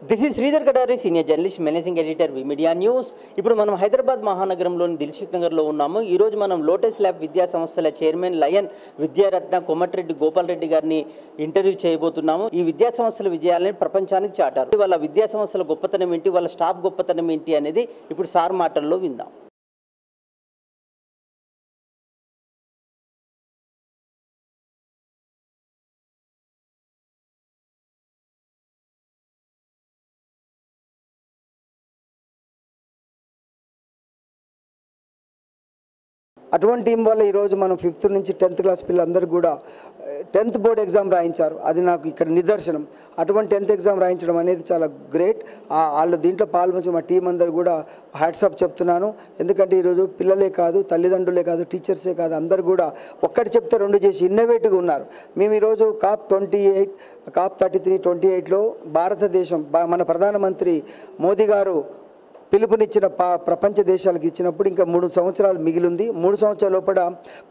This is Sridhar Kadari, senior journalist, managing editor we media news. ఇప్పుడు మనం హైదరాబాద్ మహానగరంలోని దిల్సుఖ్ నగర్లో ఉన్నాము. ఈరోజు మనం లోటస్ ల్యాబ్ విద్యా సంస్థల చైర్మన్ లయన్ విద్యారత్న కోమటిరెడ్డి గోపాల్ రెడ్డి గారిని ఇంటర్వ్యూ చేయబోతున్నాము. ఈ విద్యా సంస్థల విజయాలని ప్రపంచానికి చాటారు. వాళ్ళ విద్యా సంస్థల గొప్పతనం ఏంటి, వాళ్ళ స్టాఫ్ గొప్పతనం ఏంటి అనేది ఇప్పుడు సార్ మాటల్లో విందాం. అటువంటి టీం వల్ల ఈరోజు మనం 5th నుంచి 10th క్లాస్ పిల్లలందరూ కూడా 10th బోర్డ్ ఎగ్జామ్ రాయించారు. అది నాకు ఇక్కడ నిదర్శనం. అటువంటి 10th ఎగ్జామ్ రాయించడం అనేది చాలా గ్రేట్. వాళ్ళు దీంట్లో పాల్గొంచిన మా టీం అందరూ కూడా హ్యాట్సాప్ చెప్తున్నాను. ఎందుకంటే ఈరోజు పిల్లలే కాదు, తల్లిదండ్రులే కాదు, టీచర్సే కాదు, అందరూ కూడా ఒక్కటి చెప్తే రెండు చేసి ఇన్నోవేటివ్గా ఉన్నారు. మేము ఈరోజు COP 33, 28లో భారతదేశం మన ప్రధానమంత్రి మోదీ గారు పిలుపునిచ్చిన ప్రపంచ దేశాలకు ఇచ్చినప్పుడు ఇంకా 3 సంవత్సరాలు మిగిలింది. 3 సంవత్సరాల లోపల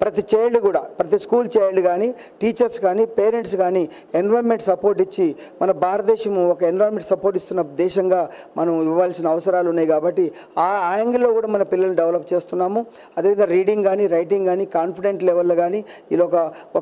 ప్రతి చైల్డ్ కూడా, ప్రతి స్కూల్ చైల్డ్ కానీ, టీచర్స్ కానీ, పేరెంట్స్ కానీ ఎన్విరాన్మెంట్ సపోర్ట్ ఇచ్చి మన భారతదేశం ఒక ఎన్విరాన్మెంట్ సపోర్ట్ ఇస్తున్న దేశంగా మనం ఇవ్వాల్సిన అవసరాలు ఉన్నాయి. కాబట్టి ఆ యాంగిల్లో కూడా మన పిల్లల్ని డెవలప్ చేస్తున్నాము. అదేవిధంగా రీడింగ్ కానీ, రైటింగ్ కానీ, కాన్ఫిడెంట్ లెవెల్లో కానీ ఇలా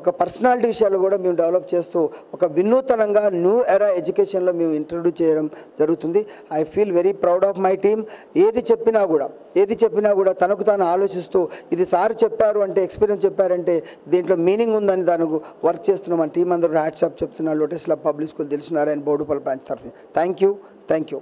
ఒక పర్సనాలిటీ విషయాలు కూడా మేము డెవలప్ చేస్తూ ఒక వినూతనంగా న్యూ ఎరా ఎడ్యుకేషన్లో మేము ఇంట్రడ్యూస్ చేయడం జరుగుతుంది. I feel very proud of my team. ఏది చెప్పినా కూడా తనకు తాను ఆలోచిస్తూ ఇది సార్ చెప్పారు అంటే, ఎక్స్పీరియన్స్ చెప్పారంటే దీంట్లో మీనింగ్ ఉందని దానికి వర్క్ చేస్తున్నాం. మన టీం అందరూ హ్యాట్సాప్ చెప్తున్నారు. Lotus lab public school Dilsukh Narayana Boduppal branch తరఫున థ్యాంక్ యూ.